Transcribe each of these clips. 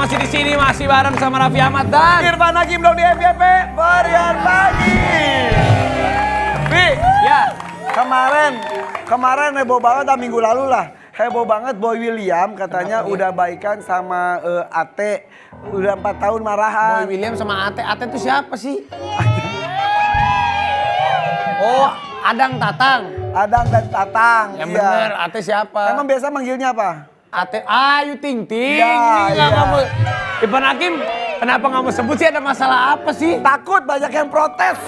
masih di sini, masih bareng sama Raffi Ahmad dan Irfan Hakim dong di FYP Varian Pagi. Bi, ya. Kemarin heboh banget minggu lalu lah. Heboh banget Boy William katanya udah baikan sama Ate. Udah 4 tahun marahan. Boy William sama Ate. Ate itu siapa sih? Oh, Adang Tatang. Adang dan Tatang. Yang iya. bener, Ate siapa? Emang biasa manggilnya apa? Ate Ayu Ting Ting. Ya, Ini nggak iya. kamu. Irfan Hakim, kenapa nggak mau sebut sih? Ada masalah apa sih? Takut banyak yang protes.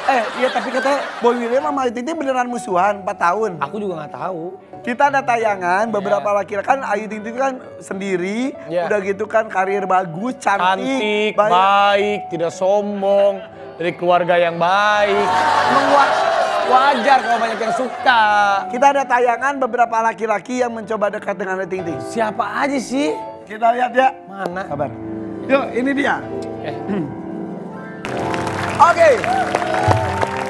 Iya tapi katanya Boy William sama Ayu Ting Ting beneran musuhan 4 tahun. Aku juga nggak tahu. Kita ada tayangan beberapa laki-laki kan Ayu Ting Ting kan sendiri, Iya. udah gitu kan karir bagus, Cantik, banyak. baik, tidak sombong, dari keluarga yang baik. Wajar kalau banyak yang suka. Kita ada tayangan beberapa laki-laki yang mencoba dekat dengan Ayu Ting Ting. Siapa aja sih? Kita lihat ya. Mana? Kabar. Yuk, ini dia. Eh, Oke.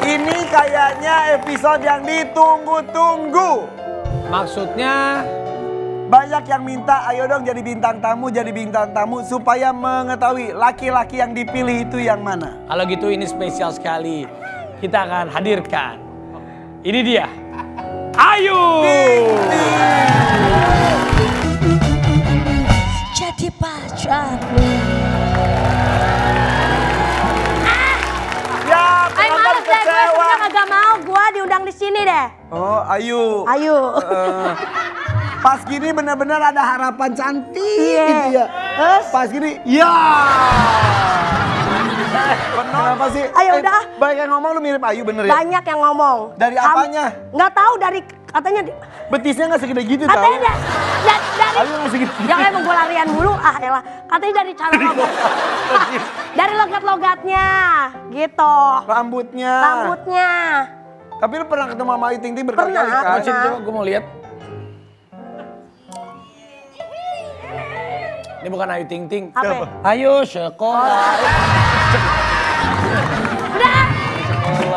Ini kayaknya episode yang ditunggu-tunggu. maksudnya Banyak yang minta, ayo dong jadi bintang tamu supaya mengetahui laki-laki yang dipilih itu yang mana. kalau gitu ini spesial sekali. Kita akan hadirkan. Ini dia. Ayu. Jadi pacarmu. Ya, Ay penonton males deh, gue kecewa. sebenernya kagak mau gue diundang di sini deh. Oh, Ayu. Ayo. Pas gini bener-bener ada harapan cantik Iya. gitu ya. Terus? Pas gini, ya. Kenapa sih? Ayo udah. Banyak yang ngomong lu mirip Ayu bener ya? Banyak yang ngomong. Dari apanya? Nggak tahu dari katanya. Betisnya gak segede gitu tau. Katanya dari. Ayu gak segede gitu. Jangan emang gue larian mulu. Ah elah. Katanya dari cara ngomong. Dari logat-logatnya. Gitu. Rambutnya. Rambutnya. Tapi lu pernah ketemu sama Ayu Ting Ting berkali-kali Pernah, kan? Coba, coba gue mau lihat. Ini bukan Ayu Ting Ting. Apa? Siapa? Ayo sekolah.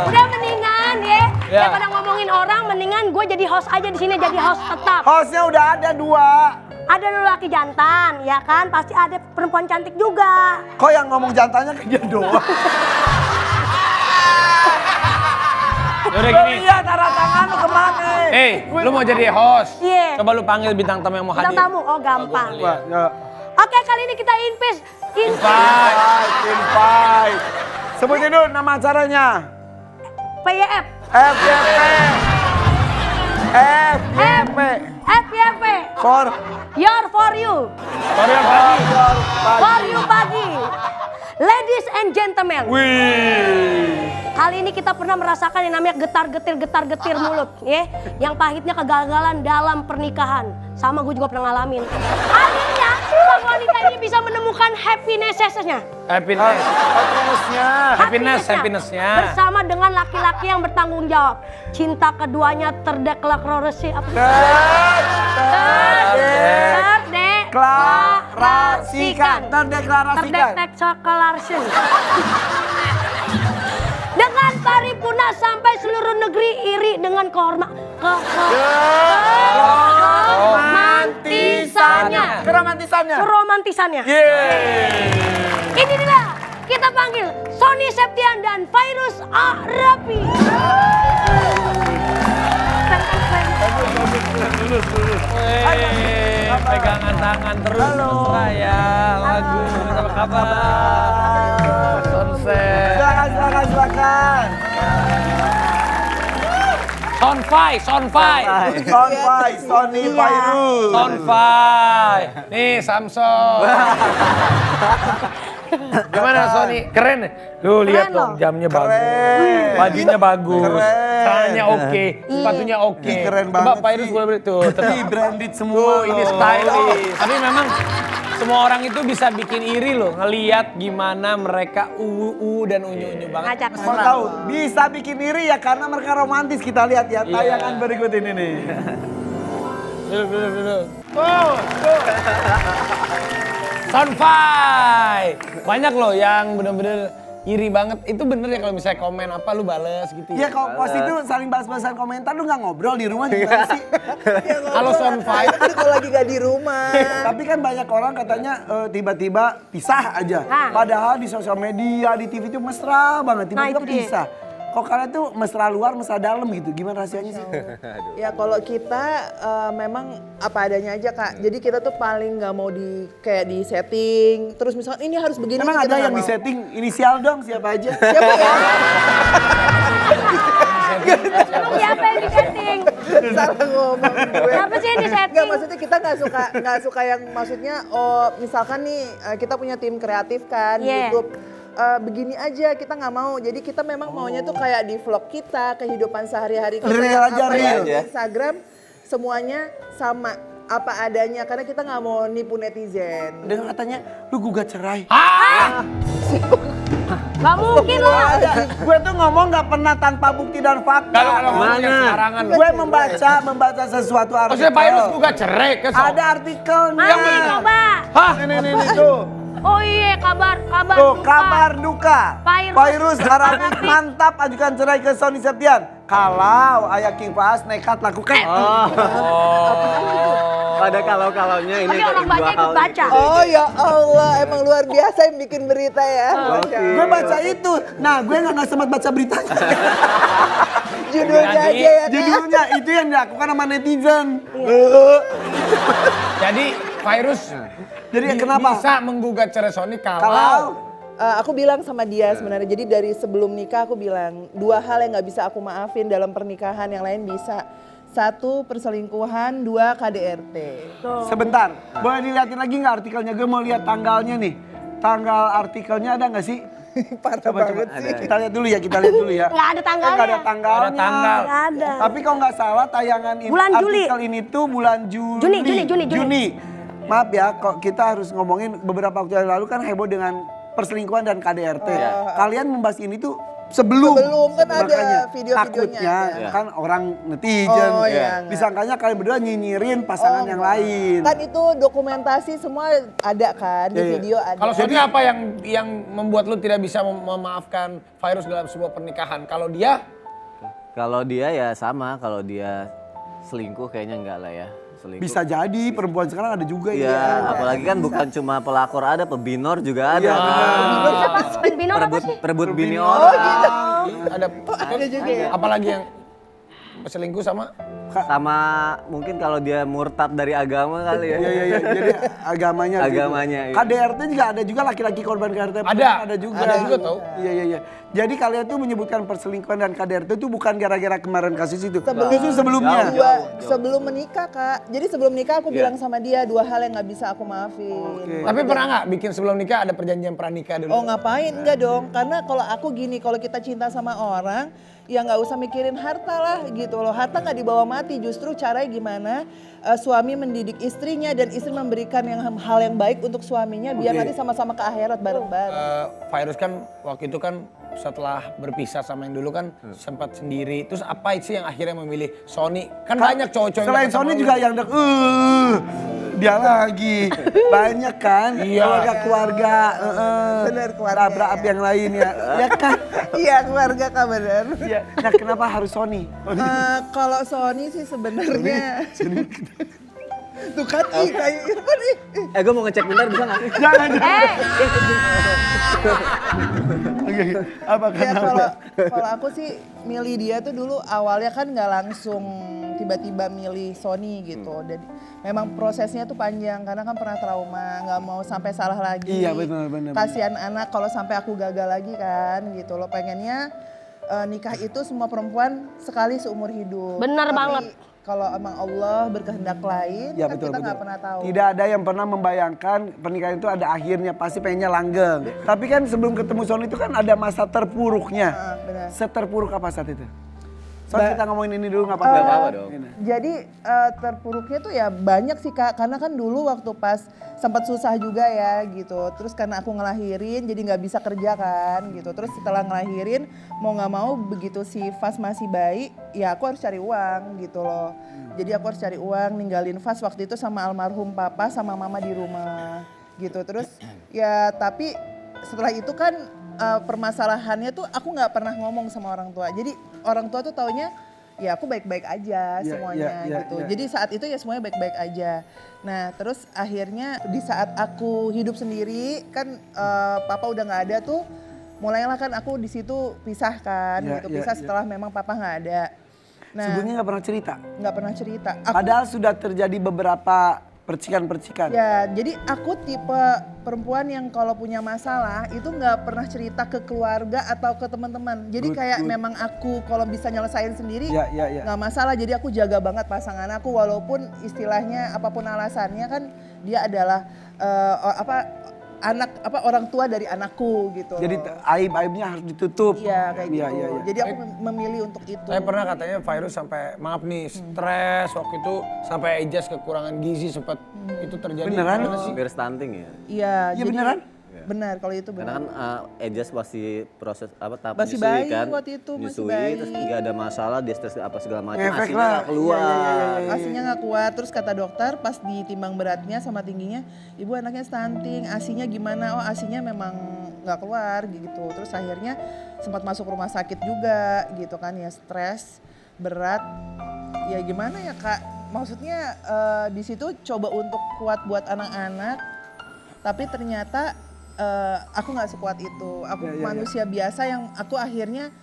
Udah mendingan ya. Ya. Daripada ngomongin orang, mendingan gue jadi host aja di sini, jadi host tetap. Hostnya udah ada 2. Ada lelaki jantan, ya kan? Pasti ada perempuan cantik juga. Kok yang ngomong jantannya ke dia doang? Yaudah Lu gini. lihat arah tangan lu kemana? Lu mau jadi host? Iya. Coba lu panggil bintang tamu yang mau Bintang hadir. tamu, oh gampang. Wah, ya. Oke, kali ini kita invite. Invite. Sebutin dulu nama acaranya. PYF. FYP. FYP. FYP. For For you. Korea pagi. For you pagi. Ladies and gentlemen. Wih. Kali ini kita pernah merasakan yang namanya getar-getir mulut. Ya. Yang pahitnya kegagalan dalam pernikahan. Sama gue juga pernah ngalamin. Akhirnya, sang wanita ini bisa menemukan happiness-nya. Happiness. Happiness-nya. Happiness-nya. Bersama dengan laki-laki yang bertanggung jawab. Cinta keduanya terdeklarasi apa? Terdeklarasikan. Terdeklarasi. Dengan paripurna sampai seluruh negeri iri dengan Keromantisannya. keromantisannya. Yeay. Ini dia, kita panggil Sony Septian dan Virus Arapi. Pegangan tangan terus. Halo. Saya lagu. Apa kabar? Sunset. Silakan. Sonfai. Sonfai, Sony Iya. Virus. Sonfai. Nih Samsung. Gimana Sony? Keren. Lu lihat Keren dong loh. jamnya Keren. bagus. Bajunya bagus. Keren. Celananya oke. Sepatunya oke. Ih, keren Coba banget Virus sih. boleh beli tuh. Ih, branded semua. Tuh, ini loh. stylish. Tapi memang semua orang itu bisa bikin iri loh. Ngeliat gimana mereka dan unyu-unyu banget. Ngajak Mau tahu, bisa bikin iri ya karena mereka romantis. Kita lihat ya Iya. tayangan berikut ini nih. Duduk. Sonfai. Banyak loh yang bener-bener iri banget. Itu bener ya kalau misalnya komen apa lu bales gitu Ya ya? kalau pos itu saling bahas-bahasan komentar lu nggak ngobrol di rumah gimana sih? Kalau sound fight, Tapi kalau lagi gak di rumah. Tapi kan banyak orang katanya tiba-tiba pisah aja. Nah. Padahal di sosial media, di TV itu mesra banget, tiba-tiba itu dia. pisah. Kok kalian tuh mesra luar, mesra dalam gitu? Gimana rahasianya sih? Ya kalau kita memang apa adanya aja Kak. Jadi kita tuh paling nggak mau kayak di setting. Terus misalkan ini harus begini. Memang kita ada nggak yang di mau. setting inisial dong siapa aja? Siapa ya? Emang siapa yang di setting? Salah ngomong gue. Siapa sih yang di setting? Nggak, maksudnya kita nggak suka yang maksudnya misalkan nih kita punya tim kreatif kan di Yeah. YouTube. Begini aja kita nggak mau, jadi kita memang maunya tuh kayak di vlog kita, kehidupan sehari-hari kita, Real aja, apa yang real. di Instagram semuanya sama apa adanya karena kita nggak mau nipu netizen. Dengan katanya lu gugat cerai. Gak mungkin lah. Gue tuh ngomong nggak pernah tanpa bukti dan fakta. kalau ngomongnya sembarangan lu. Gue membaca sesuatu Maksudnya artikel. Virus juga cerai ke sono. Ada artikelnya. Mana coba? Hah? Ini tuh. Oh iya kabar Tuh, duka. kabar duka. Virus Arafik mantap ajukan cerai ke Sony Septian. Kalau Ayah King Fahaz nekat lakukan. Pada kalau-kalaunya ini Tapi orang baca ikut baca. Oh ya Allah, emang luar biasa yang bikin berita ya. Masya Gue Allah. baca itu. Nah, gue nggak sempat baca beritanya. Judulnya Jadi, aja ya Kak. Judulnya itu yang dilakukan sama netizen. Jadi Virus Jadi kenapa? bisa menggugat cerai Sony Kalau kalau Aku bilang sama dia sebenarnya, jadi dari sebelum nikah aku bilang, 2 hal yang gak bisa aku maafin dalam pernikahan, yang lain bisa. 1, perselingkuhan, 2, KDRT. sebentar, boleh dilihatin lagi nggak artikelnya? Gue mau lihat tanggalnya nih. Tanggal artikelnya ada nggak sih? Parah Coba. banget sih. Kita lihat dulu ya, kita lihat dulu ya. Nggak ada tanggalnya. Nggak ada tanggalnya. Nggak ada tanggal. Nggak ada. Tapi kalau nggak salah tayangan ini, Bulan Juli. artikel ini tuh bulan Juni. Maaf ya, kok kita harus ngomongin beberapa waktu yang lalu kan heboh dengan perselingkuhan dan KDRT. Kalian membahas ini tuh sebelum Kan ada makanya video-videonya takutnya ada. kan orang netizen Oh, iya, disangkanya kalian berdua nyinyirin pasangan yang lain. Kan itu dokumentasi semua ada kan, di Iya, iya. video ada. kalau Sony apa yang membuat lu tidak bisa memaafkan Virus dalam sebuah pernikahan? Kalau dia ya sama, kalau dia selingkuh kayaknya enggak lah ya. Selingkuh. Bisa jadi perempuan sekarang ada juga Iya, ya. apalagi kan bukan cuma pelakor ada, pebinor juga ada. Iya, benar. Siapa? Binor apa sih? Perebut bini Oh, orang. ada juga ya? apalagi yang selingkuh sama Sama mungkin kalau dia murtad dari agama kali ya. Iya. Jadi agamanya. Agamanya, Gitu. iya. KDRT juga ada juga laki-laki korban KDRT. Ada juga. juga tau. Iya. Jadi kalian tuh menyebutkan perselingkuhan dan KDRT itu bukan gara-gara kemarin kasus itu. Sebelum- Itu sebelumnya. Sebelum menikah Kak. Jadi sebelum nikah aku bilang sama dia 2 hal yang gak bisa aku maafin. Tapi pernah nggak bikin sebelum nikah ada perjanjian pranikah dulu? Oh ngapain? Enggak dong. Karena kalau aku gini, kalau kita cinta sama orang, ya nggak usah mikirin harta lah gitu loh. Harta nggak dibawa mati, justru caranya gimana suami mendidik istrinya dan istri memberikan hal yang baik untuk suaminya biar nanti sama-sama ke akhirat bareng-bareng. Virus kan waktu itu kan setelah berpisah sama yang dulu kan sempat sendiri. Terus apa sih yang akhirnya memilih Sony? Kan banyak cowok-cowok yang Selain deket sama Sony lu. juga yang dia lagi banyak kan Iya. keluarga Bener, keluarga, labrak ya. api yang lainnya ya kan. Iya keluarga Kak bener. Iya. Nah kenapa harus Sony? Kalau Sony sih sebenarnya. Tuh kan kayak Irfan ih. Gue mau ngecek bentar bisa nggak sih? Jangan. Eh, Apa Ya kenapa? kalau aku sih milih dia tuh dulu awalnya kan nggak langsung tiba-tiba milih Sony gitu. Dan memang prosesnya tuh panjang karena kan pernah trauma, nggak mau sampai salah lagi. Iya, benar. Kasihan anak kalau sampai aku gagal lagi kan gitu. Lo pengennya nikah itu semua perempuan sekali seumur hidup. Benar Tapi banget. Kalau emang Allah berkehendak lain, Ya kan betul, kita betul. nggak pernah tahu. Tidak ada yang pernah membayangkan pernikahan itu ada akhirnya, pasti pengennya langgeng. Tapi kan sebelum ketemu Sony itu kan ada masa terpuruknya. Benar. Seterpuruk apa saat itu? Soalnya kita ngomongin ini dulu nggak apa-apa. Nggak apa-apa dong. Jadi terpuruknya tuh ya banyak sih Kak, karena kan dulu waktu pas sempat susah juga ya gitu. Terus karena aku ngelahirin jadi nggak bisa kerja kan gitu. Terus setelah ngelahirin mau nggak mau begitu si Fas masih bayi, ya aku harus cari uang gitu loh. Jadi aku harus cari uang, ninggalin Fas waktu itu sama almarhum papa sama mama di rumah gitu. Terus ya tapi setelah itu kan permasalahannya tuh aku nggak pernah ngomong sama orang tua. Jadi orang tua tuh taunya ya aku baik-baik aja semuanya gitu. Jadi saat itu ya semuanya baik-baik aja. Nah terus akhirnya di saat aku hidup sendiri kan papa udah nggak ada tuh, mulailah kan aku di situ pisah kan gitu. Pisah setelah memang papa nggak ada. Nah, sebelumnya nggak pernah cerita? Nggak pernah cerita. Padahal sudah terjadi beberapa percikan-percikan. Ya, jadi aku tipe perempuan yang kalau punya masalah itu nggak pernah cerita ke keluarga atau ke teman-teman. Jadi kayak memang aku kalau bisa nyelesain sendiri nggak masalah. Jadi aku jaga banget pasangan aku walaupun istilahnya apapun alasannya kan dia adalah orang tua dari anakku gitu. Jadi aib-aibnya harus ditutup. Iya kayak gitu. Iya. Jadi aku memilih untuk itu. Saya pernah katanya Virus sampai maaf nih stres waktu itu sampai Ijaz kekurangan gizi sempat itu terjadi. Beneran? Gimana sih? Hampir stunting ya. Iya. Iya beneran? Benar kalau itu Karena benar. kan Ejas masih proses tahap Masih menyusui bayi kan. waktu itu, masih Menyusui, bayi. terus nggak ada masalah, dia stres apa segala macam, Ngefek asinya lah. nggak keluar. Iya. Asinya nggak kuat, terus kata dokter pas ditimbang beratnya sama tingginya, ibu anaknya stunting, asinya gimana? Oh asinya memang nggak keluar gitu. Terus akhirnya sempat masuk rumah sakit juga gitu kan ya, stres, berat. Ya gimana ya kak? Maksudnya di situ coba untuk kuat buat anak-anak, tapi ternyata aku nggak sekuat itu. Aku manusia biasa yang aku akhirnya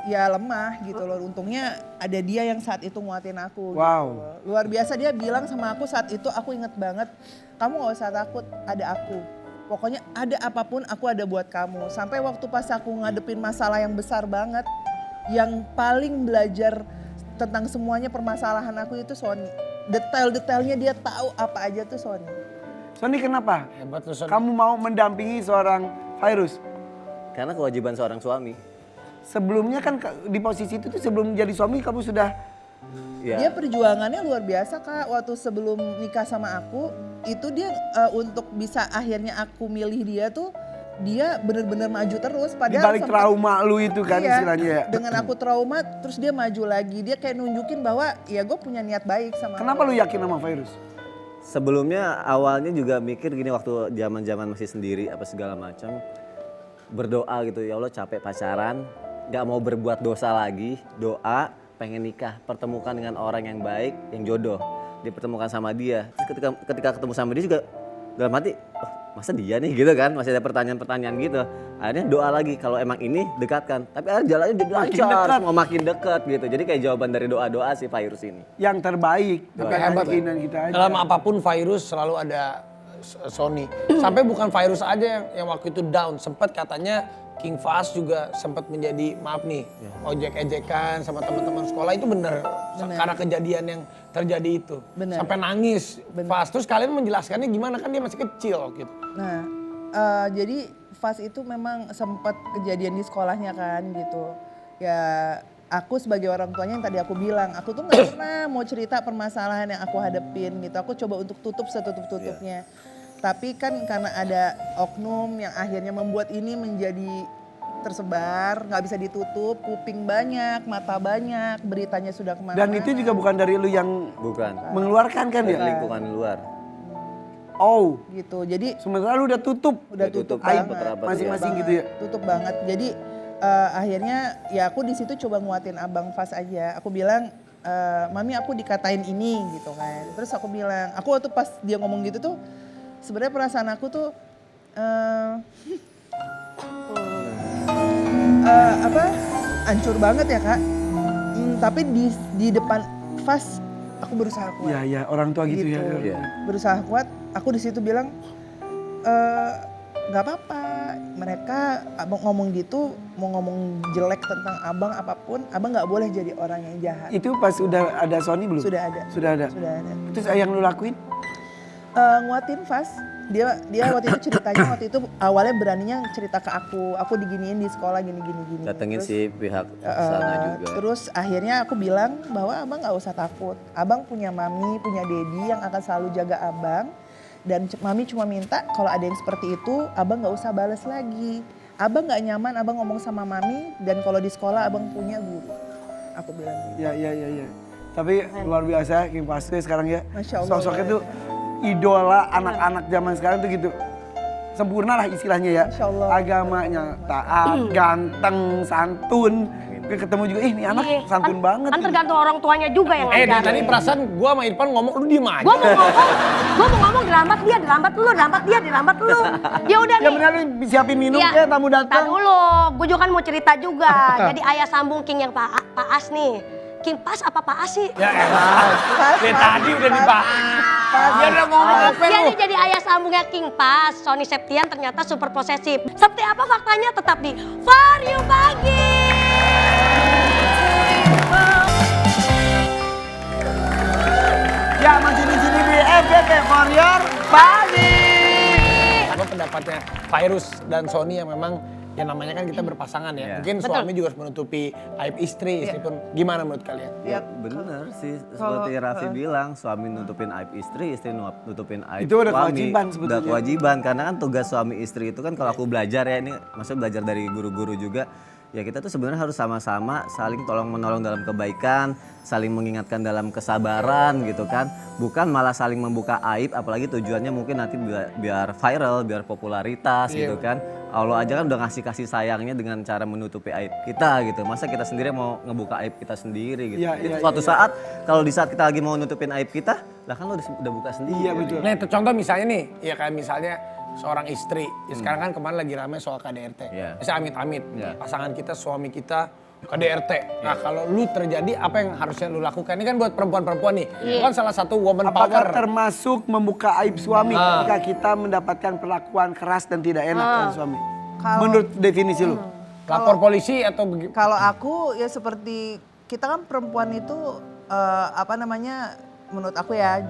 ya lemah gitu loh. Untungnya ada dia yang saat itu nguatin aku. Wow. Gitu. Luar biasa dia bilang sama aku saat itu, aku inget banget, kamu gak usah takut, ada aku. Pokoknya ada apapun aku ada buat kamu. Sampai waktu pas aku ngadepin masalah yang besar banget, yang paling belajar tentang semuanya permasalahan aku itu Sony. Detail-detailnya dia tahu apa aja tuh Sony. Sony kenapa? Hebat lu Son. Kamu mau mendampingi seorang Virus? Karena kewajiban seorang suami. Sebelumnya kan di posisi itu tuh sebelum jadi suami kamu sudah Ya. Dia perjuangannya luar biasa kak. Waktu sebelum nikah sama aku, itu dia untuk bisa akhirnya aku milih dia tuh, dia bener-bener maju terus. di Padahal balik sempet- trauma lu itu kan Iya, istilahnya ya. dengan aku trauma, terus dia maju lagi. Dia kayak nunjukin bahwa ya gue punya niat baik sama Kenapa lu yakin sama Virus? Sebelumnya awalnya juga mikir gini waktu zaman-zaman masih sendiri apa segala macam, berdoa gitu, ya Allah capek pacaran, gak mau berbuat dosa lagi, doa pengen nikah, pertemukan dengan orang yang baik, yang jodoh, dipertemukan sama dia. Terus ketika ketemu sama dia juga dalam hati, oh, masa dia nih gitu kan, masih ada pertanyaan-pertanyaan gitu. Akhirnya doa lagi, kalau emang ini dekatkan, tapi akhirnya jalannya jadi Makin lancar, dekat. mau makin dekat gitu. Jadi kayak jawaban dari doa-doa si Virus ini. Yang terbaik, bukan Hebat ya. keinginan kita aja. Dalam apapun Virus selalu ada Sony. Sampai bukan Virus aja yang waktu itu down. Sempat katanya King Fahaz juga sempat menjadi, maaf nih, ojek-ejekan sama teman-teman sekolah. Itu bener. Karena kejadian yang terjadi itu. Bener. Sampai nangis. Fahaz, terus kalian menjelaskannya gimana, kan dia masih kecil gitu. Nah, jadi Fas itu memang sempat kejadian di sekolahnya kan gitu. Ya aku sebagai orang tuanya yang tadi aku bilang, aku tuh gak pernah mau cerita permasalahan yang aku hadepin gitu. Aku coba untuk tutup setutup-tutupnya. Tapi kan karena ada oknum yang akhirnya membuat ini menjadi tersebar, gak bisa ditutup, kuping banyak, mata banyak, beritanya sudah kemana-mana. Dan itu juga bukan dari lu yang Bukan, mengeluarkan kan dari ya? lingkungan luar. Oh, gitu. Jadi sementara lu udah tutup. udah tutup aib banget. masing-masing Tutup gitu ya? banget, tutup banget. Jadi akhirnya ya aku di situ coba nguatin abang Fas aja. Aku bilang, mami aku dikatain ini gitu kan. Terus aku bilang, aku waktu pas dia ngomong gitu tuh, sebenarnya perasaan aku tuh hancur banget ya kak. Tapi di depan Fas aku berusaha kuat. Iya, iya, orang tua gitu, ya. Iya. Berusaha kuat, aku di situ bilang nggak apa-apa. Mereka abang ngomong gitu, mau ngomong jelek tentang abang apapun, abang nggak boleh jadi orang yang jahat. Itu pas udah ada Sony belum? Sudah ada. Sudah ada. Sudah ada. Terus yang lu lakuin? Nguatin Fas. Dia waktu itu ceritanya waktu itu awalnya beraninya cerita ke aku diginiin di sekolah gini. Datengin Terus, si pihak sana juga. Terus akhirnya aku bilang bahwa abang nggak usah takut. Abang punya mami, punya dedi yang akan selalu jaga abang. Dan mami cuma minta kalau ada yang seperti itu, abang nggak usah balas lagi. Abang nggak nyaman, abang ngomong sama mami. Dan kalau di sekolah abang punya guru. Aku bilang gitu. Iya. Tapi luar biasa King Fahaz sekarang ya. Masya Allah. Sosoknya tuh idola anak-anak zaman sekarang tuh gitu. sempurna lah istilahnya ya. Insya Allah. Agamanya taat, ganteng, santun. Gue ketemu juga, ini anak Iya, santun banget. Kan tergantung orang tuanya juga yang dari ngajarin. tadi perasaan gua sama Irfan ngomong, lu diem aja. Gua mau ngomong dilambat dia, dilambat lu. Ya udah Ya nih. benar, lu siapin minum Iya, ya tamu tar datang. dulu, gue juga kan mau cerita juga. Jadi ayah sambung King yang Pak As nih. King Pas apa Pak As sih? Ya elah, dari tadi udah dibahas. Dia udah ngomong apa Dia lu? nih jadi ayah sambungnya King Pas. Sony Septian ternyata super posesif. Seperti apa faktanya tetap di For You Pagi. Ya masih di sini di FBP For Your Pagi. Apa pendapatnya Virus dan Sony yang memang ya namanya kan kita berpasangan ya. Iya. Mungkin suami juga harus menutupi aib istri pun. Gimana menurut kalian? Ya bener sih, seperti Raffi bilang, suami nutupin aib istri nutupin aib Itu udah suami. kewajiban sebetulnya. Udah kewajiban, karena kan tugas suami istri itu kan kalau aku belajar ya, ini maksudnya belajar dari guru-guru juga, ya kita tuh sebenarnya harus sama-sama saling tolong-menolong dalam kebaikan, saling mengingatkan dalam kesabaran gitu kan. Bukan malah saling membuka aib, apalagi tujuannya mungkin nanti biar viral, biar popularitas gitu kan. Allah aja kan udah ngasih kasih sayangnya dengan cara menutupi aib kita gitu. Masa kita sendiri mau ngebuka aib kita sendiri gitu. Iya, Jadi iya, suatu saat kalau di saat kita lagi mau nutupin aib kita, lah kan lo udah buka sendiri. Iya betul. Nah itu contoh misalnya nih, ya kayak misalnya seorang istri. Ya sekarang kan kemarin lagi rame soal KDRT. Iya. Misalnya amit-amit, Iya. pasangan kita, suami kita KDRT. Nah kalau lu terjadi apa yang harusnya lu lakukan? Ini kan buat perempuan-perempuan nih. Lu kan salah satu woman Apakah power. termasuk membuka aib suami ketika kita mendapatkan perlakuan keras dan tidak enak dari suami? Menurut definisi lu? Lapor polisi atau Kalau aku ya seperti kita kan perempuan itu apa namanya menurut aku ya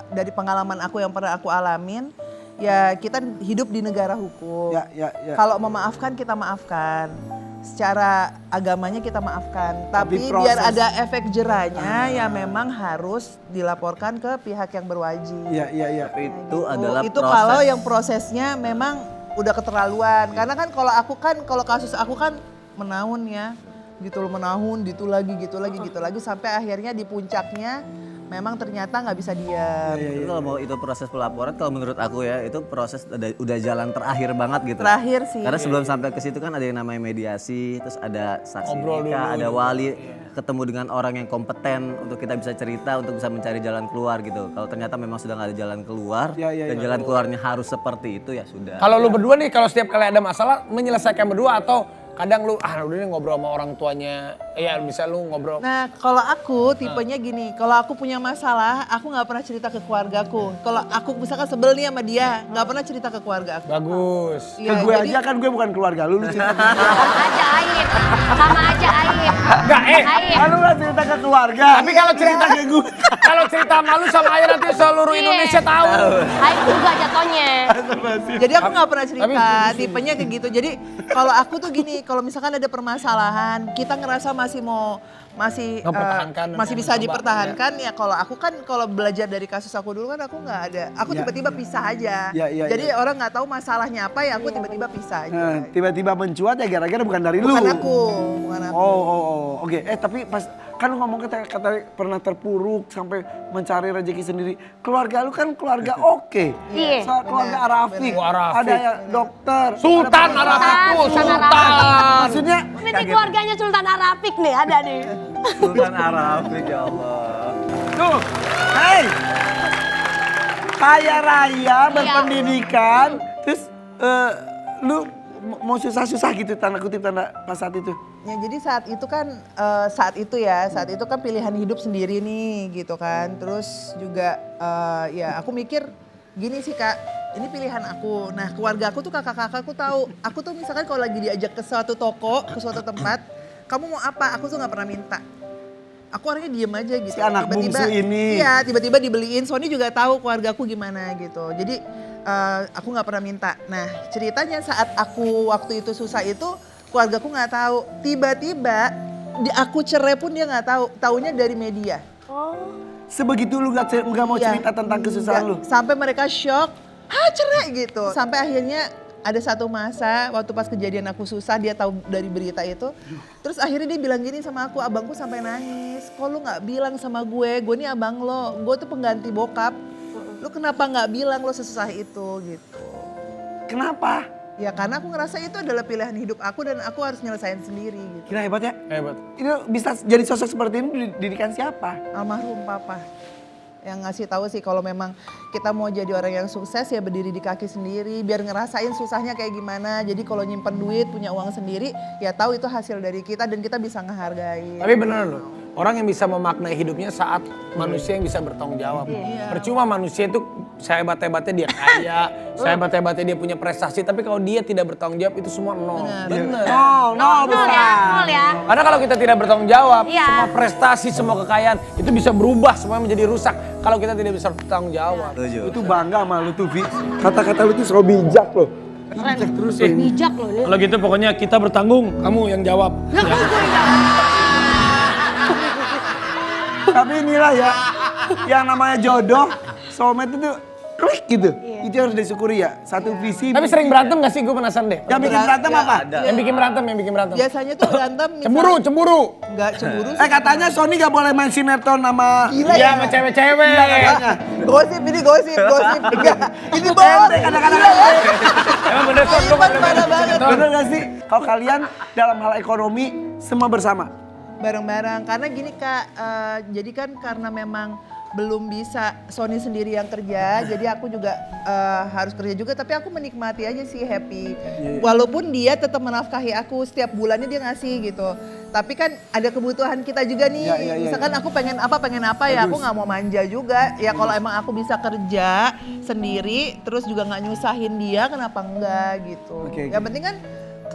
dari pengalaman aku yang pernah aku alamin ya kita hidup di negara hukum. Ya. Kalau memaafkan kita maafkan. Secara agamanya kita maafkan. Tapi proses- biar ada efek jerahnya ya memang harus dilaporkan ke pihak yang berwajib. Iya. Tapi itu adalah Itu proses. kalau yang prosesnya memang udah keterlaluan. Karena kan kalau kasus aku kan menahun ya. Gitu loh menahun, gitu lagi sampai akhirnya di puncaknya memang ternyata nggak bisa diam. Tapi kalau mau itu proses pelaporan, kalau menurut aku ya itu proses udah jalan terakhir banget gitu. Terakhir sih. Karena sebelum sampai ke situ kan ada yang namanya mediasi, terus ada saksi Ngobrol nikah, dulu. ada wali, ketemu dengan orang yang kompeten untuk kita bisa cerita, untuk bisa mencari jalan keluar gitu. Kalau ternyata memang sudah nggak ada jalan keluar dan jalan keluarnya harus seperti itu ya sudah. kalau lu berdua nih kalau setiap kali ada masalah menyelesaikan berdua atau kadang lu udah nih ngobrol sama orang tuanya. Ya bisa lu ngobrol. Nah, kalau aku tipenya gini, kalau aku punya masalah, aku nggak pernah cerita ke keluargaku. Kalau aku misalkan sebel nih sama dia, nggak pernah cerita ke keluarga aku. Bagus. Ke Iya, gue jadi- aja kan gue bukan keluarga lu cerita. Sama aja aib. Sama aja aib. Enggak, Aib. Lalu gak cerita ke keluarga. Tapi kalau cerita ke gue, kalau cerita malu sama ayah nanti seluruh Iya. Indonesia tahu. Aib juga jatuhnya. Jadi aku nggak pernah cerita, tapi- tipenya kayak gitu. Jadi kalau aku tuh gini, kalau misalkan ada permasalahan, kita ngerasa masih Mempertahankan, masih bisa mencoba, dipertahankan ya. Kalau aku kan kalau belajar dari kasus aku dulu kan aku nggak ada, aku Ya. tiba-tiba pisah aja. Ya. Jadi orang nggak tahu masalahnya apa ya, aku tiba-tiba pisah aja. Nah, tiba-tiba mencuat ya gara-gara bukan dari lu. Bukan aku, bukan aku. Oh. Oke. Tapi pas kan lu ngomong kata pernah terpuruk sampai mencari rezeki sendiri. Keluarga lu kan keluarga oke. Iya. Keluarga Arafik. Wah, Arafik. Ada ya dokter. Sultan ada Arafikku, Sultan Sultan. Maksudnya Ini keluarganya Sultan Arafik nih, ada nih. Sultan Arafik ya Allah. tuh. Hei. Kaya raya berpendidikan. Terus lu mau susah-susah gitu tanda kutip tanda pas saat itu. Ya jadi saat itu kan pilihan hidup sendiri nih gitu kan. Terus juga ya aku mikir gini sih Kak, ini pilihan aku. Nah keluarga aku tuh kakak-kakakku tahu. Aku tuh misalkan kalau lagi diajak ke suatu toko, ke suatu tempat, kamu mau apa? Aku tuh nggak pernah minta. Aku orangnya diem aja gitu. Si anak bungsu ini. Iya tiba-tiba dibeliin. Sony juga tahu keluarga aku gimana gitu. Jadi aku nggak pernah minta. Nah ceritanya saat aku waktu itu susah itu keluarga aku nggak tahu. Tiba-tiba aku cerai pun dia nggak tahu. Taunya dari media. Sebegitu lu nggak mau Iya. cerita tentang kesusahan lu. Sampai mereka shock. Cerai gitu. Sampai akhirnya ada satu masa waktu pas kejadian aku susah dia tahu dari berita itu. Terus akhirnya dia bilang gini sama aku, abangku sampai nangis. Kok lu nggak bilang sama gue nih abang lo, gue tuh pengganti bokap. Lu kenapa nggak bilang lo sesusah itu gitu. Kenapa? Ya karena aku ngerasa itu adalah pilihan hidup aku dan aku harus nyelesain sendiri gitu. Gila hebat ya. Hebat. Itu bisa jadi sosok seperti ini didikan siapa? Almarhum papa yang ngasih tahu sih kalau memang kita mau jadi orang yang sukses ya berdiri di kaki sendiri biar ngerasain susahnya kayak gimana. Jadi kalau nyimpen duit punya uang sendiri ya tahu itu hasil dari kita dan kita bisa ngehargai. Tapi bener loh, orang yang bisa memaknai hidupnya saat manusia yang bisa bertanggung jawab. Percuma manusia itu sehebat-hebatnya dia kaya, sehebat-hebatnya dia punya prestasi, tapi kalau dia tidak bertanggung jawab itu semua nol. Bener. Nol Nol ya. Karena kalau kita tidak bertanggung jawab, Iya. semua prestasi, semua kekayaan itu bisa berubah, semua menjadi rusak. Kalau kita tidak bisa bertanggung jawab. Setuju. Lu tuh bangga sama lu tuh, Vi. Kata-kata lu tuh selalu bijak loh. Bijak terus ya. Bijak loh ini. Kalau gitu pokoknya kita bertanggung, kamu yang jawab. Ya kok gue yang jawab? Tapi inilah ya, yang namanya jodoh, soulmate itu klik gitu. Itu harus disyukuri ya. Satu visi. Tapi sering berantem gak sih? Gue penasaran deh. Yang bikin berantem apa? Yang bikin berantem. Biasanya tuh berantem Cemburu. Enggak cemburu sih. Katanya Sony gak boleh main sinetron sama... Gila Iya, ya. sama cewek-cewek. Gosip ini gosip. Enggak. Ini boleh. Kadang-kadang Emang bener Son, lu Iman parah banget. bener gak sih? Kalau kalian dalam hal ekonomi semua bersama? Bareng-bareng karena gini Kak, jadi kan karena memang belum bisa Sony sendiri yang kerja, jadi aku juga harus kerja juga, tapi aku menikmati aja sih, happy. Walaupun dia tetap menafkahi aku, setiap bulannya dia ngasih gitu. Tapi kan ada kebutuhan kita juga nih, misalkan aku pengen apa ya, aku nggak mau manja juga. Ya kalau emang aku bisa kerja sendiri, terus juga nggak nyusahin dia, kenapa enggak gitu. Yang penting kan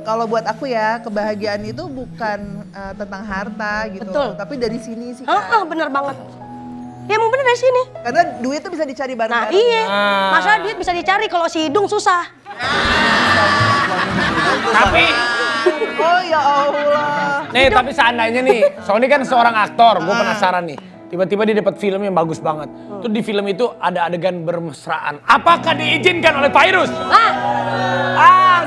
kalau buat aku ya, kebahagiaan itu bukan tentang harta gitu. Betul. Tapi dari sini sih Kak. Bener banget. Ya emang bener dari sini. Karena duit tuh bisa dicari Nah bareng-bareng. iya, masa duit bisa dicari kalau si hidung susah. Tapi, Oh ya Allah. nih tapi seandainya nih, Sony kan seorang aktor, gue penasaran nih. Tiba-tiba dia dapat film yang bagus banget. Tuh di film itu ada adegan bermesraan. Apakah diizinkan oleh Virus?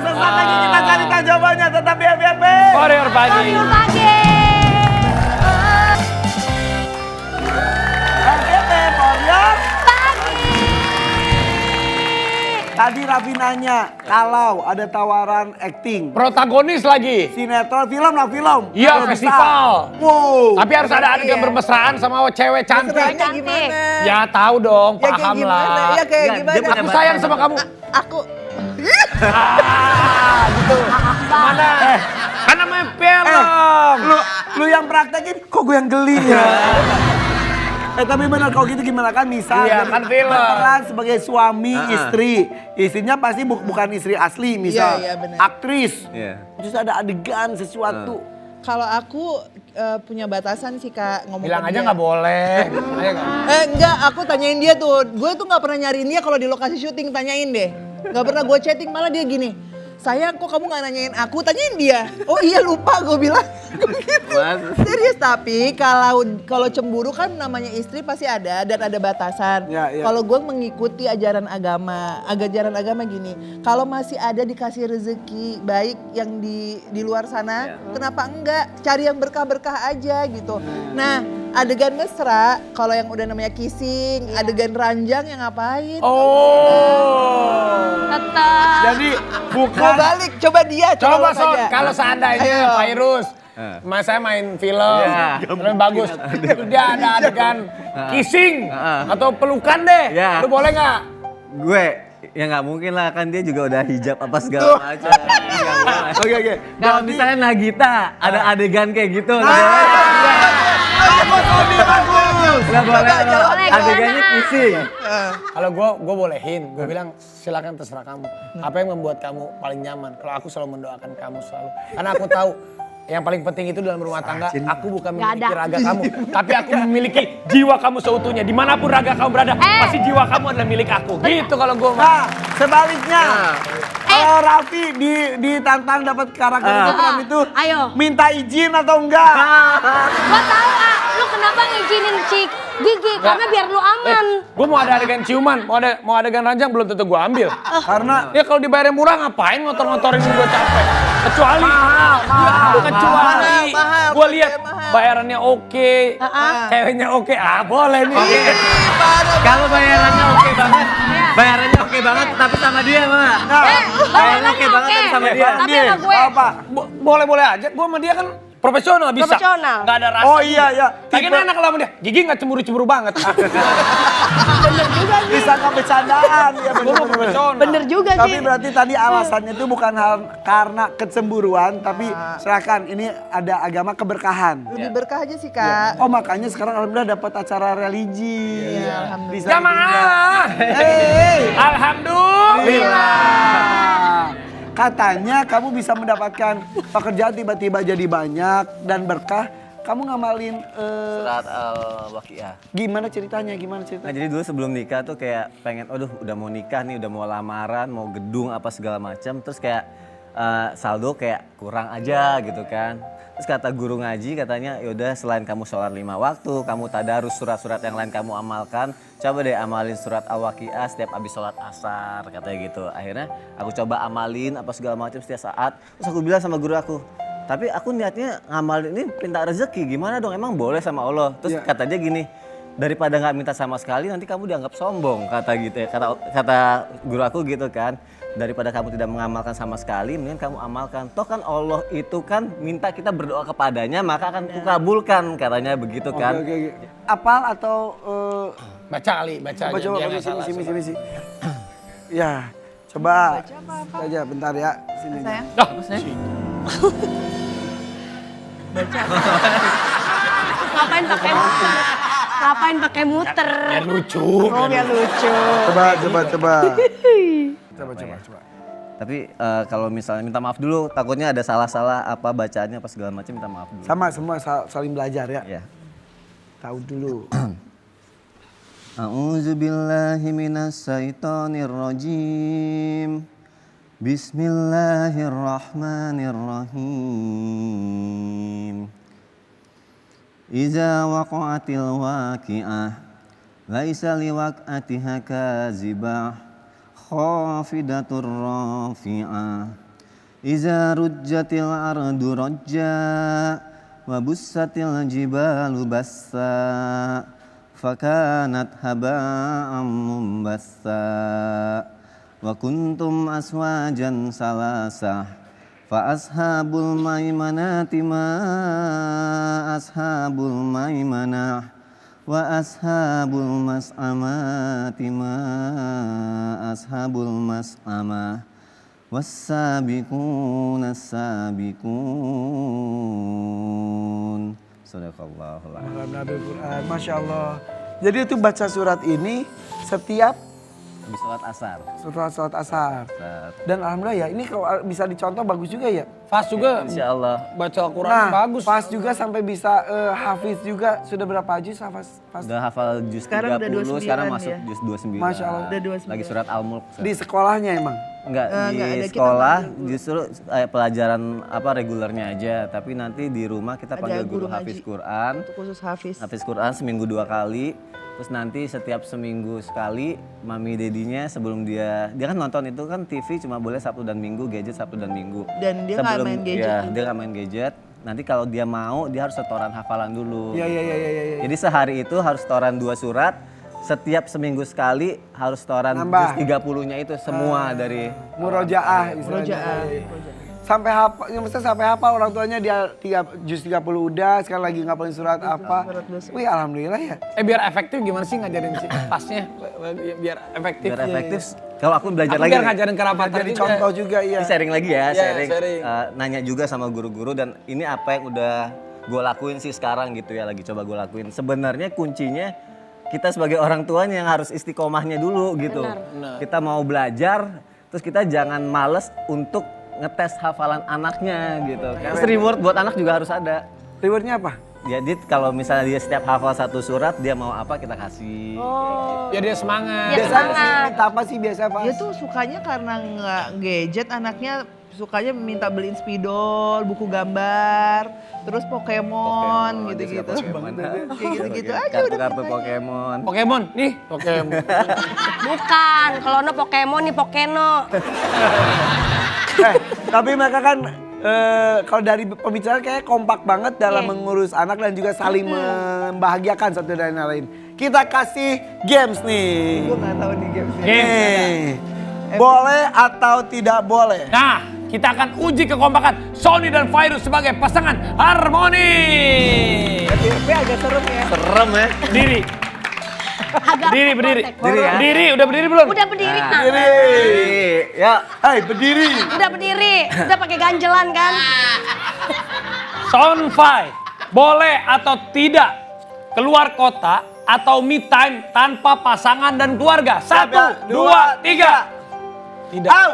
Sesaat lagi kita cari tahu jawabannya, tetap di FYP. Warrior Pagi. Warrior Pagi. FYP, Warrior. Pagi. Tadi Raffi nanya, kalau ada tawaran acting, Protagonis lagi. sinetron, film lah film. Iya, Kalau bisa. festival. Wow. Tapi harus ada adegan bermesraan sama cewek cantik. Mesranya gimana? Ya tahu dong, Ya kayak paham gimana? lah. Ya kayak Enggak, gimana? dia punya Aku sayang sama kamu. Aku Gitu. Mana? Kan namanya film. Lu yang praktekin, kok gue yang geli ya? Tapi benar kalau gitu gimana kan misal Iya, jadi kan film. berperan sebagai suami istri. Istrinya pasti bukan istri asli misal. Iya, benar. Aktris. Iya. Terus ada adegan sesuatu. kalau aku punya batasan sih Kak ngomong Bilang ke aja dia. nggak boleh. Ayo kan. Enggak, aku tanyain dia tuh. Gue tuh nggak pernah nyariin dia kalau di lokasi syuting, tanyain deh. Nggak pernah gue chatting, malah dia gini. Sayang kok kamu nggak nanyain aku, tanyain dia. Oh iya lupa gue bilang. Gitu. Serius, tapi kalau cemburu kan namanya istri pasti ada dan ada batasan. Ya, ya. Kalau gue mengikuti ajaran agama gini. Kalau masih ada dikasih rezeki baik yang di luar sana, kenapa enggak? Cari yang berkah-berkah aja gitu. Nah, adegan mesra, kalau yang udah namanya kissing, adegan ranjang yang ngapain? Oh. Tetap. Jadi bukan Mau balik, coba dia, Coba lu Son, saja. kalau seandainya Ayo. Virus, saya main film, film bagus, terus dia ada adegan kissing atau pelukan deh, Iya. lu boleh nggak? Gue ya nggak mungkin lah, kan dia juga udah hijab apa segala macam. Oke. Kalau misalnya Nagita ada adegan kayak gitu, nggak boleh. Boleh, Adegannya gimana? kissing. Kalau gue bolehin, gue bilang silakan terserah kamu. Apa yang membuat kamu paling nyaman? Kalau aku selalu mendoakan kamu selalu, karena aku tahu yang paling penting itu dalam rumah tangga, aku bukan Nggak memiliki ada. raga kamu, tapi aku memiliki jiwa kamu seutuhnya. Dimanapun raga kamu berada, pasti jiwa kamu adalah milik aku. Gitu kalau gue. Nah, sebaliknya. Kalau Raffi ditantang dapat karakter peran itu, Ayo. minta izin atau enggak? Gua tahu lu kenapa ngizinin si Gigi, karena biar lu aman. Gue mau ada adegan ciuman, mau adegan ranjang belum tentu gue ambil. Karena Ya kalau dibayarnya murah ngapain ngotor-ngotorin gue capek. Kecuali Mahal, gue lihat mahal. bayarannya oke, ceweknya oke, boleh nih. Kalau bayarannya oke banget, Bayarannya oke banget tapi sama dia, Mak. Bayarannya oke banget tapi sama dia. Tapi sama gue. Apa? Boleh-boleh aja, gue sama dia kan profesional bisa. Profesional. Gak ada rasa. Oh iya, iya. Lagi Tipe- enak kalau sama dia. Gigi gak cemburu-cemburu banget. Bener juga sih. Bisa nggak bercandaan ya Gue bener-bener. profesional. Bener juga Tapi sih. berarti tadi alasannya itu bukan hal karena kecemburuan, tapi silakan ini ada agama keberkahan. Lebih berkah aja sih kak. Oh makanya sekarang alhamdulillah dapat acara religi. Iya, alhamdulillah. Bisa Jamaah. Hey. Alhamdulillah. Katanya kamu bisa mendapatkan pekerjaan tiba-tiba jadi banyak dan berkah. Kamu ngamalin Surat Al-Waqiah. gimana ceritanya? Gimana Nah ceritanya? jadi dulu sebelum nikah tuh kayak pengen, aduh udah mau nikah nih, udah mau lamaran, mau gedung apa segala macam. Terus kayak saldo kayak kurang aja gitu kan. Terus kata guru ngaji katanya yaudah selain kamu sholat 5 waktu, kamu tadarus surat-surat yang lain kamu amalkan. Coba deh amalin surat Al-Waqiah setiap habis sholat asar katanya gitu. Akhirnya aku coba amalin apa segala macam setiap saat. Terus aku bilang sama guru aku, tapi aku niatnya ngamalin ini minta rezeki, gimana dong, emang boleh sama Allah? Terus kata dia gini, daripada nggak minta sama sekali nanti kamu dianggap sombong, kata gitu ya, kata guru aku gitu kan. Daripada kamu tidak mengamalkan sama sekali, mending kamu amalkan. Toh kan Allah itu kan minta kita berdoa kepadanya, maka akan kukabulkan, katanya begitu kan. Oke. Apal atau Baca kali, baca aja. coba biar coba nggak salah. misi. Ya, coba aja bentar ya. Sini. Sayang. Ngapain pakai muter? Ngapain pakai muter? Biar lucu. Oh ya lucu. Coba. Tapi kalau misalnya minta maaf dulu, takutnya ada salah-salah apa bacaannya apa segala macam, minta maaf dulu. Sama semua saling belajar ya. Ya. Tahu dulu. A'udzu billahi minasyaitonir rajim. Bismillahirrahmanirrahim. Iza waqa'atil waqi'ah laisa liwaq'atiha kazibah khafidatur rafi'ah. Iza rujjatil ardu rajja wa bussatil jibalu bassa fakanat haba'an mumbassa wa kuntum aswajan salasah fa ashabul maimanati ma ashabul maimanah wa ashabul mas'amati ma ashabul mas'amah was-sabiquna as-sabiqun. Sadaqallahul adzim. Malam Nabi Quran, Masya Allah. Jadi itu baca surat ini setiap Habis sholat asar. sholat asar. Dan alhamdulillah ya, ini kalau bisa dicontoh bagus juga ya. Fas juga. Insya Allah. Baca Al-Quran Nah, bagus. pas juga sampai bisa hafiz juga. Sudah berapa juz hafaz? Udah hafal juz 30, Sekarang udah 29 sekarang masuk ya. juz 29. Masya Allah. Udah 29. Lagi surat Al-Mulk. Di sekolahnya emang? Enggak, di enggak ada, kita sekolah panggil guru. justru pelajaran apa regulernya aja. Tapi nanti di rumah kita Ada panggil guru guru hafiz ngaji. Quran. Untuk khusus Hafiz. Hafiz Quran seminggu 2 kali. Terus nanti setiap seminggu sekali mami dedinya sebelum dia kan nonton itu kan TV cuma boleh Sabtu dan Minggu, gadget Sabtu dan Minggu. Dan dia nggak main gadget Ya, juga. dia nggak main gadget. Nanti kalau dia mau dia harus setoran hafalan dulu. Iya. Jadi sehari itu harus setoran 2 surat. Setiap seminggu sekali harus setoran Nambah. juz 30-nya itu semua dari Murojaah Murojaah. Sampai hafal, ya maksudnya sampai hafal orang tuanya dia juz 30 udah, sekarang lagi ngapalin surat apa. Wih alhamdulillah ya. Biar efektif gimana sih ngajarin si pasnya? Biar efektif. biar efektif. Kalau aku belajar Aku lagi. biar nih. ngajarin kerapatan Jadi juga. contoh juga iya. Ini sharing lagi ya, Iya, sharing. sharing. Nanya juga sama guru-guru dan ini apa yang udah gue lakuin sih sekarang gitu ya, lagi coba gue lakuin. Sebenarnya kuncinya kita sebagai orang tuanya yang harus istiqomahnya dulu gitu. Benar. Kita mau belajar, terus kita jangan males untuk ngetes hafalan anaknya gitu. Kan reward buat anak juga harus ada. Rewardnya apa? Jadi kalau misalnya dia setiap hafal 1 surat, dia mau apa kita kasih. Biar dia semangat. Biar semangat. Minta apa sih biasa Pak? Dia tuh sukanya karena nggak gadget, anaknya sukanya minta beliin spidol, buku gambar, terus Pokemon dia gitu-gitu. suka Pokemon. Kayak gitu-gitu aja udah Kartu-kartu mintanya. Pokemon. Pokemon, nih Pokemon. Bukan, kalau no Pokemon nih Pokeno. Tapi mereka kan kalau dari pembicaraan kayak kompak banget dalam mengurus anak dan juga saling membahagiakan satu dan lain. kita kasih games nih. Gue nggak tahu nih games. Nih. Boleh atau tidak boleh? Nah, kita akan uji kekompakan Sony dan Virus sebagai pasangan harmoni. Tapi agak serem ya. Serem ya. Berdiri, Agak berdiri, berdiri. protek. Berdiri ya. Berdiri, udah berdiri belum? Udah berdiri. Nah. Berdiri. Ya. Hai, berdiri. Udah berdiri. Udah pakai ganjelan kan? Sonfai, boleh atau tidak keluar kota atau me time tanpa pasangan dan keluarga? 1, 2, 3. Tidak. Au.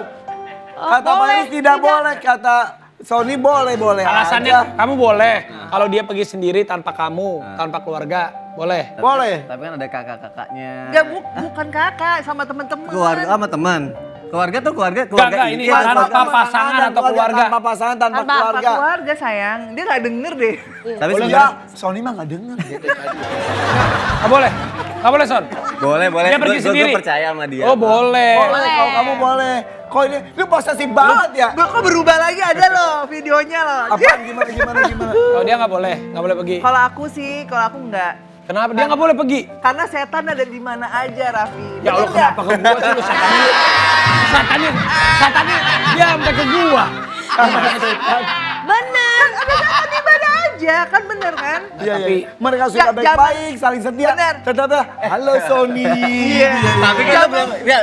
Kata boleh, Virus tidak boleh, kata Sony boleh Alasannya aja. kamu boleh. Kalau dia pergi sendiri tanpa kamu, tanpa keluarga, boleh. Boleh. Tapi kan ada kakak-kakaknya. Enggak, bukan kakak, sama temen-temen. Keluarga sama teman. Keluarga tuh keluarga Enggak, ini inti atau tanpa keluarga- pasangan dan atau keluarga. Tanpa pasangan, tanpa Tanpa keluarga. keluarga sayang, dia nggak denger deh. Tapi Boleh sebenarnya nggak? Sony mah nggak denger. Nggak boleh. Nggak boleh, Son. boleh. Dia pergi sendiri. Gue percaya sama dia. Oh, boleh. Boleh, kalau kamu boleh. Kok ini posesif banget ya? Kok berubah lagi ada loh videonya loh. Apaan, gimana? Kalau dia nggak boleh pergi. Kalau aku sih, kalau aku nggak. Kenapa dia nggak boleh pergi? Karena setan ada di mana aja, Raffi. Ya Allah, Bener nggak? kenapa ke gua sih lu satannya dia sampai ke gua. Bener. Ada setan di mana aja, kan bener kan? Iya, Tapi mereka sudah Ja- baik-baik, saling setia. Bener. Ternyata, halo Sony. Iya.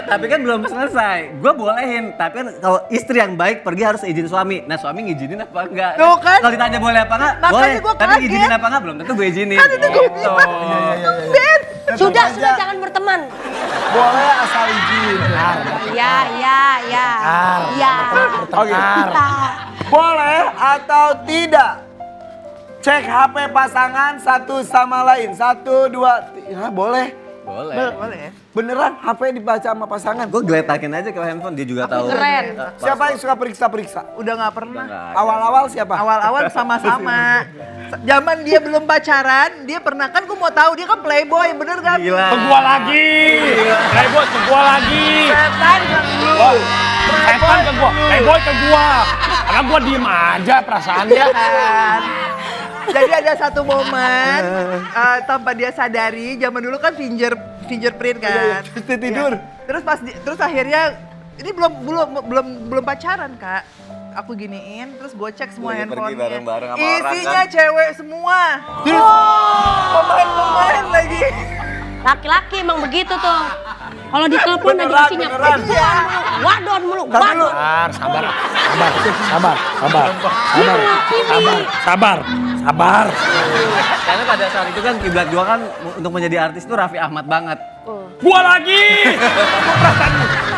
Tapi kan belum selesai. Gue bolehin, tapi kan kalau istri yang baik pergi harus izin suami. Nah, suami ngizinin apa enggak? Tuh kan. Kalau ditanya boleh apa enggak? Makanya Boleh. gua Tapi kaget. ngizinin apa enggak? Belum tentu gue izinin. Kan itu gue Gitu. bilang. Tumben. Sudah jangan berteman. Boleh asal izin. Ya. Ya. Oke. Kita. Boleh atau tidak? Cek HP pasangan satu sama lain. 1, 2, 3. Boleh. Boleh. Boleh. Beneran HP dibaca sama pasangan. Gue geletakin aja ke handphone, dia juga tahu. Keren. Siapa yang suka periksa-periksa? Udah nggak pernah. Enggak. Awal-awal siapa? Awal-awal sama-sama. Zaman dia belum pacaran, dia pernah kan gue mau tahu dia kan playboy, bener gak? Gila. Ke gua lagi. Playboy ke gua lagi. Setan kan lu. Setan ke gua. Playboy ke gua. Karena gua diem aja perasaannya. Kan. Jadi ada satu momen tanpa dia sadari, zaman dulu kan fingerprint kan. Terus dia tidur. Iya. Terus akhirnya ini belum pacaran, Kak. Aku giniin, terus gue cek semua Lagi pergi handphonenya. bareng-bareng sama orang, Isinya kan? cewek semua. Terus pemain lagi. Laki-laki emang begitu tuh. Kalau ditelepon lagi Beneran, isinya beneran. wadon mulu, Kan dulu. wadon. Sabar. Karena pada saat itu kan kiblat gua kan untuk menjadi artis itu Raffi Ahmad banget. Gua lagi.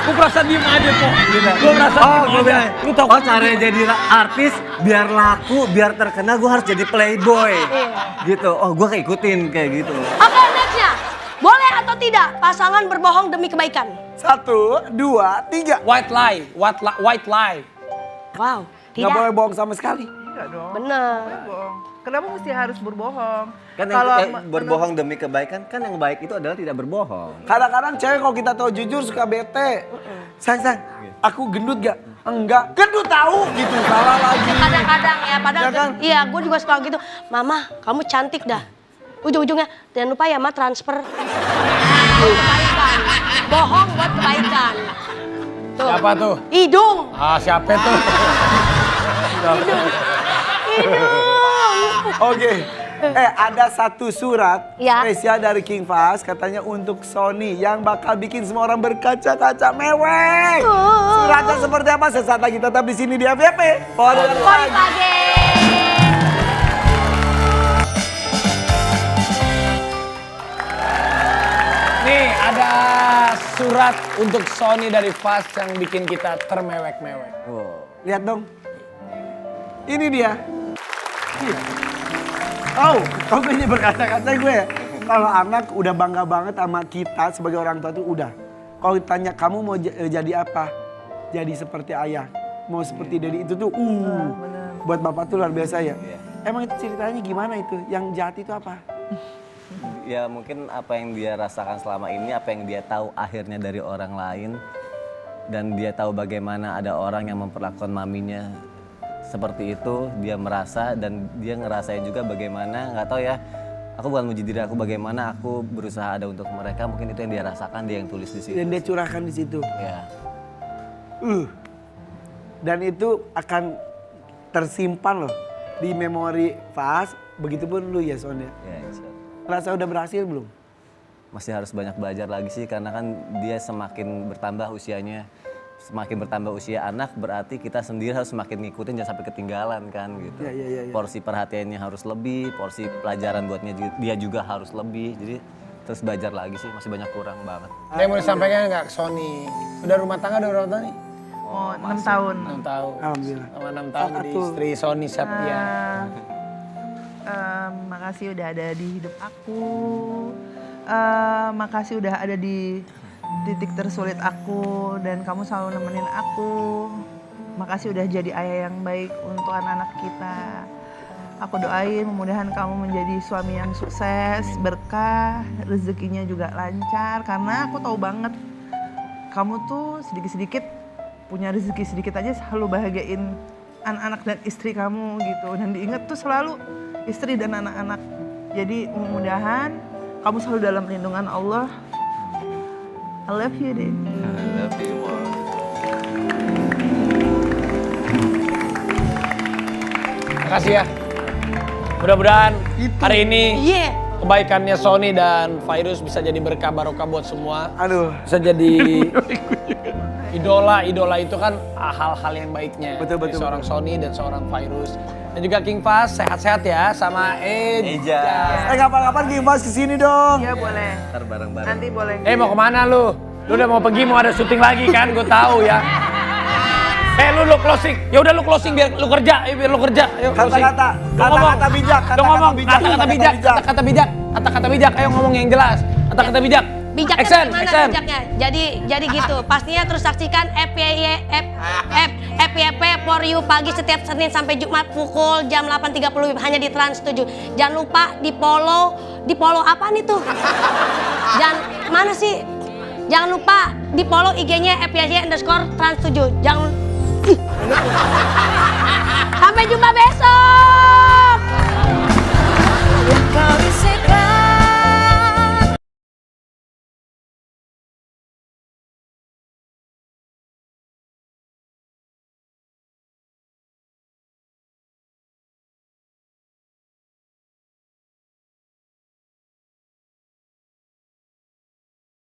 Gua perasaan diem aja kok. Gua merasa Oh, gue diem aja. bilang, Lu tau oh caranya jadi artis biar laku, biar terkenal gue harus jadi playboy. Gitu, oh gue keikutin kayak gitu. Oke, nextnya. Boleh atau tidak pasangan berbohong demi kebaikan? 1, 2, 3. white lie. Wow, Nggak tidak. boleh bohong sama sekali. Enggak dong. Bener. Bohong. Kenapa mesti harus berbohong? Kan yang berbohong demi kebaikan, kan yang baik itu adalah tidak berbohong. Kadang-kadang cewek kalau kita tahu jujur suka bete. Sayang, aku gendut gak? Enggak. Gendut tahu gitu. Salah lagi. Kadang-kadang ya, padahal Ya kan? iya, gue juga suka gitu. Mama, kamu cantik dah. Ujung-ujungnya, jangan lupa ya, Ma, transfer. Kebaikan. Bohong buat kebaikan. Tuh. Siapa tuh? Hidung. Siapa tuh? Hidung. Oke. Ada satu surat Ya. spesial dari King Fahz katanya untuk Sony yang bakal bikin semua orang berkaca-kaca mewek. Suratnya seperti apa? Sesaat lagi tetap di sini di FYP. Koi pagi. Nih ada surat untuk Sony dari Fahz yang bikin kita termewek-mewek. Lihat dong. Ini dia. Oh, kok gue ini berkata-kata gue ya? Kalau anak udah bangga banget sama kita sebagai orang tua tuh udah. Kalau ditanya kamu mau jadi apa? Jadi seperti ayah. Mau seperti Dedi itu tuh buat bapak tuh luar biasa ya. Emang itu ceritanya gimana itu? Yang jahat itu apa? Ya mungkin apa yang dia rasakan selama ini, apa yang dia tahu akhirnya dari orang lain. Dan dia tahu bagaimana ada orang yang memperlakukan maminya seperti itu, dia merasa dan dia ngerasain juga bagaimana, nggak tahu ya, aku bukan muji diri aku, bagaimana aku berusaha ada untuk mereka, mungkin itu yang dia rasakan, dia yang tulis di situ. Dan dia curahkan di situ. Ya. Dan itu akan tersimpan loh di memori Fas, begitupun lu ya Son ya. Ya, insya Allah. Rasa udah berhasil belum? Masih harus banyak belajar lagi sih, karena kan dia semakin bertambah usianya. Semakin bertambah usia anak, berarti kita sendiri harus semakin ngikutin, jangan sampai ketinggalan kan gitu. Iya. Porsi perhatiannya harus lebih, porsi pelajaran buatnya dia juga harus lebih. Jadi terus belajar lagi sih, masih banyak kurang banget. Ada yang mau disampaikan nggak ke Sony? Udah rumah tangga udah berapa tahun nih? Oh, 6 tahun. 6 tahun. Alhamdulillah. Sama 6 tahun jadi istri Sony Septia. Makasih udah ada di hidup aku. Makasih udah ada di titik tersulit aku dan kamu selalu nemenin aku. Makasih udah jadi ayah yang baik untuk anak-anak kita. Aku doain mudah-mudahan kamu menjadi suami yang sukses, berkah, rezekinya juga lancar. Karena aku tahu banget kamu tuh sedikit-sedikit punya rezeki sedikit aja selalu bahagiain anak-anak dan istri kamu gitu. Dan diingat tuh selalu istri dan anak-anak. Jadi mudah-mudahan kamu selalu dalam lindungan Allah. I love you, deh. Makasih ya. Mudah-mudahan hari ini Iya. kebaikannya Sony dan Virus bisa jadi berkah barokah buat semua. Aduh. Bisa jadi idola itu kan hal-hal yang baiknya. Betul, Dari betul, seorang Sony dan seorang Virus. Dan juga King Fast sehat-sehat ya sama Eja. Kapan-kapan Gimbas kesini dong. Iya boleh. Ntar bareng-bareng. Nanti boleh. Mau kemana lu? Lu udah mau pergi, mau ada syuting lagi kan? Gue tahu ya. Lu closing. Ya udah lu closing biar lu kerja. Biar lu kerja. Ayo closing. Kata-kata bijak. Lu ngomong kata-kata bijak. Ayo ngomong yang jelas. Kata-kata bijak. Bijaknya Action, gimana action. bijaknya? Jadi gitu. Pastinya terus saksikan FYP for you pagi setiap Senin sampai Jumat pukul jam 8.30 hanya di Trans 7. Jangan lupa di follow apa nih tuh? Mana sih? Jangan lupa di follow IG-nya FYC_Trans 7. Sampai jumpa besok.